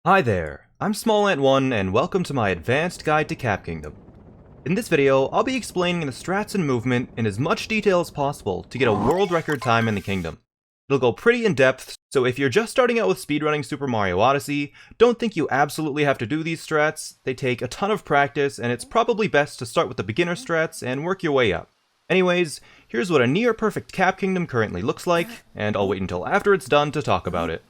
Hi there, I'm SmallAnt1 and welcome to my advanced guide to Cap Kingdom. In this video, I'll be explaining the strats and movement in as much detail as possible to get a world record time in the kingdom. It'll go pretty in depth, so if you're just starting out with speedrunning Super Mario Odyssey, don't think you absolutely have to do these strats. They take a ton of practice, and it's probably best to start with the beginner strats and work your way up. Anyways, here's what a near perfect Cap Kingdom currently looks like, and I'll wait until after it's done to talk about it.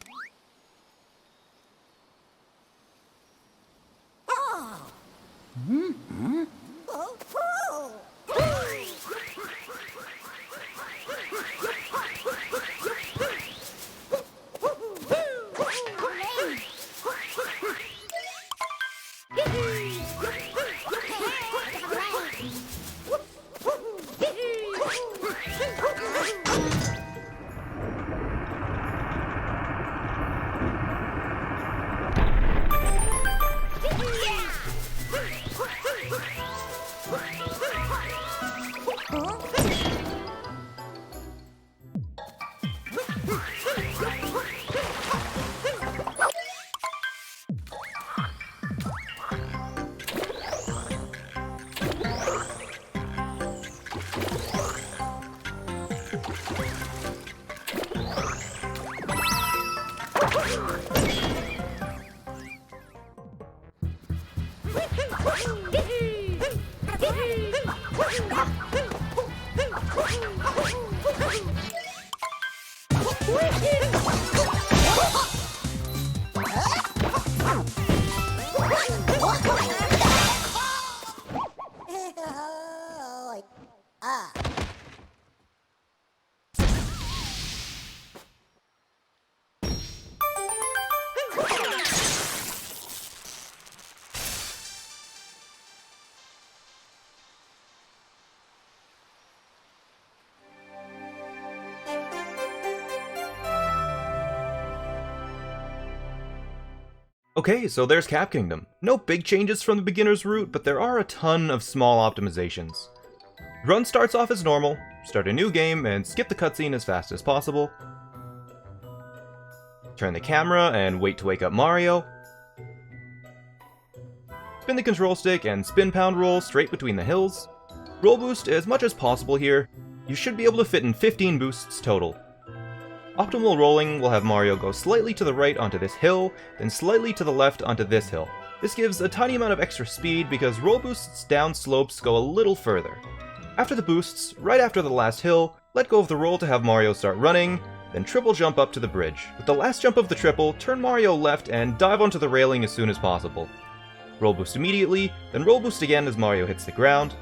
Okay, so there's Cap Kingdom. No big changes from the beginner's route, but there are a ton of small optimizations. Run starts off as normal, start a new game, and skip the cutscene as fast as possible. Turn the camera and wait to wake up Mario. Spin the control stick and spin pound roll straight between the hills. Roll boost as much as possible here. You should be able to fit in 15 boosts total. Optimal rolling will have Mario go slightly to the right onto this hill, then slightly to the left onto this hill. This gives a tiny amount of extra speed because roll boosts down slopes go a little further. After the boosts, right after the last hill, let go of the roll to have Mario start running, then triple jump up to the bridge. With the last jump of the triple, turn Mario left and dive onto the railing as soon as possible. Roll boost immediately, then roll boost again as Mario hits the ground.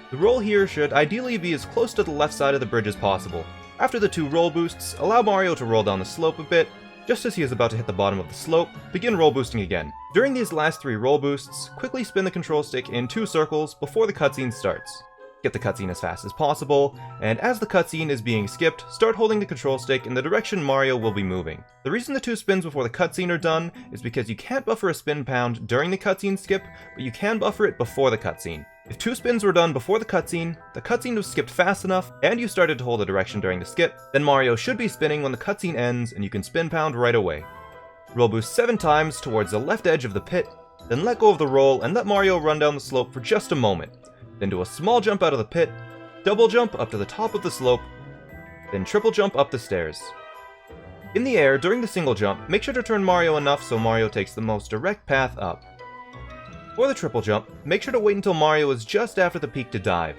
The roll here should ideally be as close to the left side of the bridge as possible. After the two roll boosts, allow Mario to roll down the slope a bit. Just as he is about to hit the bottom of the slope, begin roll boosting again. During these last three roll boosts, quickly spin the control stick in 2 circles before the cutscene starts. Get the cutscene as fast as possible, and as the cutscene is being skipped, start holding the control stick in the direction Mario will be moving. The reason the 2 spins before the cutscene are done is because you can't buffer a spin pound during the cutscene skip, but you can buffer it before the cutscene. If 2 spins were done before the cutscene was skipped fast enough, and you started to hold a direction during the skip, then Mario should be spinning when the cutscene ends and you can spin pound right away. Roll boost 7 times towards the left edge of the pit, then let go of the roll and let Mario run down the slope for just a moment. Then do a small jump out of the pit, double jump up to the top of the slope, then triple jump up the stairs. In the air, during the single jump, make sure to turn Mario enough so Mario takes the most direct path up. For the triple jump, make sure to wait until Mario is just after the peak to dive.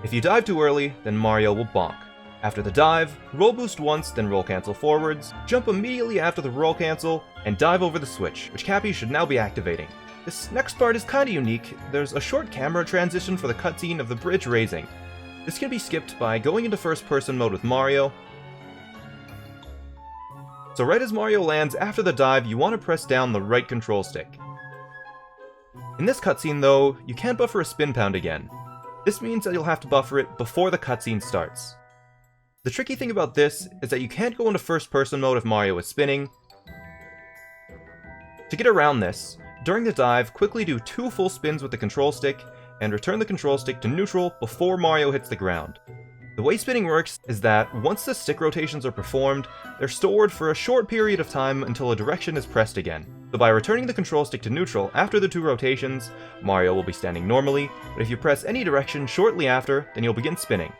If you dive too early, then Mario will bonk. After the dive, roll boost once, then roll cancel forwards, jump immediately after the roll cancel, and dive over the switch, which Cappy should now be activating. This next part is kinda unique. There's a short camera transition for the cutscene of the bridge raising. This can be skipped by going into first person mode with Mario. So right as Mario lands after the dive, you want to press down the right control stick. In this cutscene though, you can't buffer a spin pound again. This means that you'll have to buffer it before the cutscene starts. The tricky thing about this is that you can't go into first person mode if Mario is spinning. To get around this, during the dive, quickly do 2 full spins with the control stick, and return the control stick to neutral before Mario hits the ground. The way spinning works is that once the stick rotations are performed, they're stored for a short period of time until a direction is pressed again. So by returning the control stick to neutral after the 2 rotations, Mario will be standing normally, but if you press any direction shortly after, then you'll begin spinning.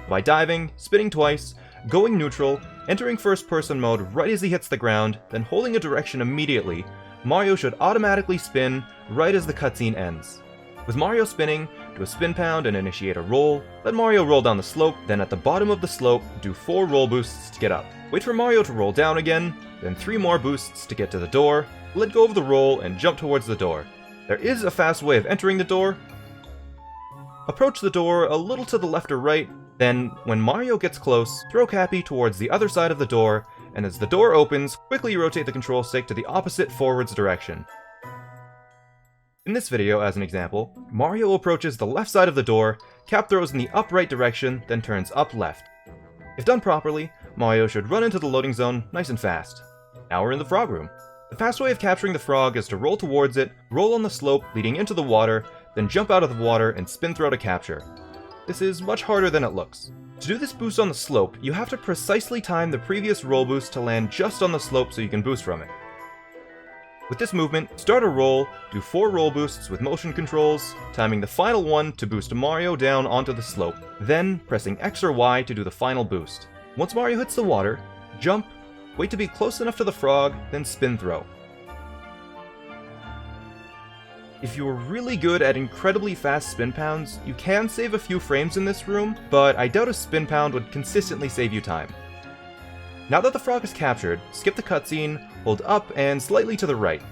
By diving, spinning twice, going neutral, entering first person mode right as he hits the ground, then holding a direction immediately, Mario should automatically spin right as the cutscene ends. With Mario spinning, do a spin pound and initiate a roll, let Mario roll down the slope, then at the bottom of the slope, do 4 roll boosts to get up. Wait for Mario to roll down again, then 3 more boosts to get to the door, let go of the roll and jump towards the door. There is a fast way of entering the door. Approach the door a little to the left or right, then when Mario gets close, throw Cappy towards the other side of the door, and as the door opens, quickly rotate the control stick to the opposite forwards direction. In this video, as an example, Mario approaches the left side of the door, Cap throws in the upright direction, then turns up left. If done properly, Mario should run into the loading zone nice and fast. Now we're in the frog room. The fast way of capturing the frog is to roll towards it, roll on the slope leading into the water, then jump out of the water and spin throw to capture. This is much harder than it looks. To do this boost on the slope, you have to precisely time the previous roll boost to land just on the slope so you can boost from it. With this movement, start a roll, do 4 roll boosts with motion controls, timing the final one to boost Mario down onto the slope, then pressing X or Y to do the final boost. Once Mario hits the water, jump, wait to be close enough to the frog, then spin throw. If you're really good at incredibly fast spin pounds, you can save a few frames in this room, but I doubt a spin pound would consistently save you time. Now that the frog is captured, skip the cutscene, hold up and slightly to the right.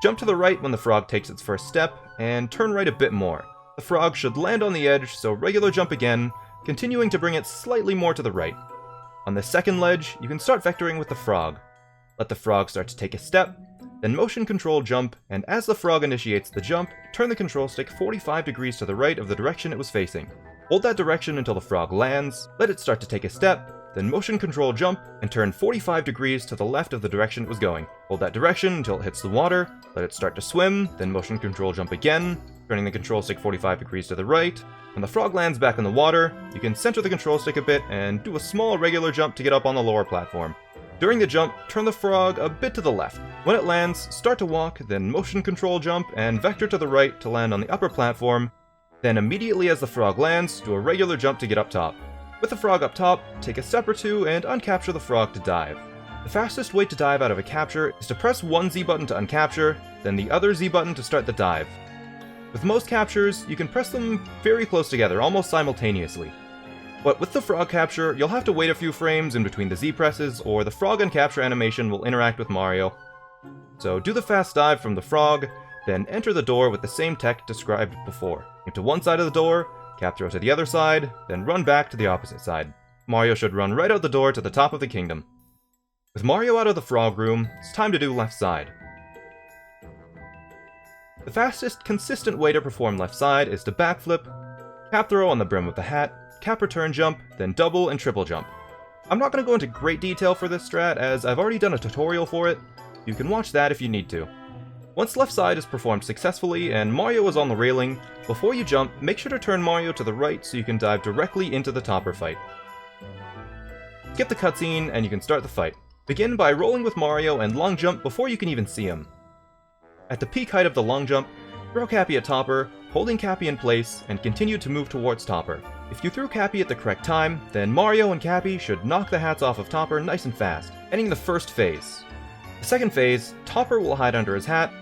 Jump to the right when the frog takes its first step, and turn right a bit more. The frog should land on the edge, so regular jump again, continuing to bring it slightly more to the right. On the second ledge, you can start vectoring with the frog. Let the frog start to take a step, then motion control jump, and as the frog initiates the jump, turn the control stick 45 degrees to the right of the direction it was facing. Hold that direction until the frog lands, let it start to take a step, then motion control jump, and turn 45 degrees to the left of the direction it was going. Hold that direction until it hits the water, let it start to swim, then motion control jump again, turning the control stick 45 degrees to the right. When the frog lands back in the water, you can center the control stick a bit and do a small regular jump to get up on the lower platform. During the jump, turn the frog a bit to the left. When it lands, start to walk, then motion control jump, and vector to the right to land on the upper platform. Then immediately as the frog lands, do a regular jump to get up top. With the frog up top, take a step or two and uncapture the frog to dive. The fastest way to dive out of a capture is to press one Z button to uncapture, then the other Z button to start the dive. With most captures, you can press them very close together, almost simultaneously. But with the frog capture, you'll have to wait a few frames in between the Z presses, or the frog uncapture animation will interact with Mario. So do the fast dive from the frog, then enter the door with the same tech described before. Aim to one side of the door, Cap throw to the other side, then run back to the opposite side. Mario should run right out the door to the top of the kingdom. With Mario out of the frog room, it's time to do left side. The fastest, consistent way to perform left side is to backflip, Cap throw on the brim of the hat, Cap return jump, then double and triple jump. I'm not going to go into great detail for this strat, as I've already done a tutorial for it. You can watch that if you need to. Once left side is performed successfully and Mario is on the railing, before you jump, make sure to turn Mario to the right so you can dive directly into the topper fight. Skip the cutscene and you can start the fight. Begin by rolling with Mario and long jump before you can even see him. At the peak height of the long jump, throw Cappy at Topper, holding Cappy in place, and continue to move towards Topper. If you threw Cappy at the correct time, then Mario and Cappy should knock the hats off of Topper nice and fast, ending the first phase. The second phase, Topper will hide under his hat,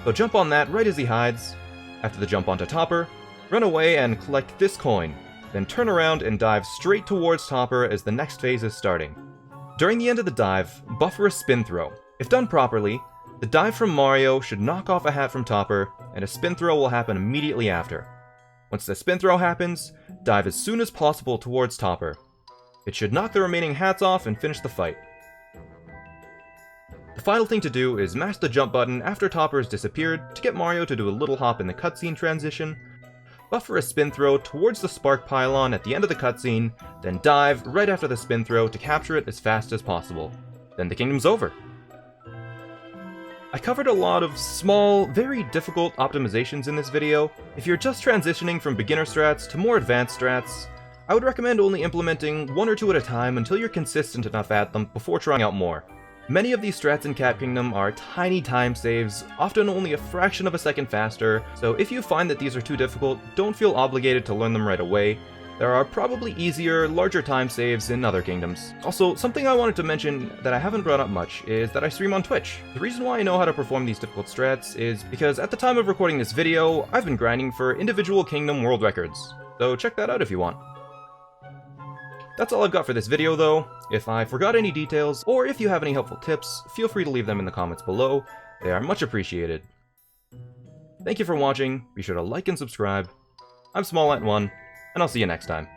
so jump on that right as he hides. After the jump onto Topper, run away and collect this coin, then turn around and dive straight towards Topper as the next phase is starting. During the end of the dive, buffer a spin throw. If done properly, the dive from Mario should knock off a hat from Topper, and a spin throw will happen immediately after. Once the spin throw happens, dive as soon as possible towards Topper. It should knock the remaining hats off and finish the fight. The final thing to do is mash the jump button after Topper has disappeared to get Mario to do a little hop in the cutscene transition, buffer a spin throw towards the spark pylon at the end of the cutscene, then dive right after the spin throw to capture it as fast as possible. Then the kingdom's over. I covered a lot of small, very difficult optimizations in this video. If you're just transitioning from beginner strats to more advanced strats, I would recommend only implementing one or two at a time until you're consistent enough at them before trying out more. Many of these strats in Cap Kingdom are tiny time saves, often only a fraction of a second faster, so if you find that these are too difficult, don't feel obligated to learn them right away. There are probably easier, larger time saves in other kingdoms. Also, something I wanted to mention that I haven't brought up much is that I stream on Twitch. The reason why I know how to perform these difficult strats is because at the time of recording this video, I've been grinding for individual kingdom world records, so check that out if you want. That's all I've got for this video though. If I forgot any details, or if you have any helpful tips, feel free to leave them in the comments below. They are much appreciated. Thank you for watching, be sure to like and subscribe. I'm SmallAnt1, and I'll see you next time.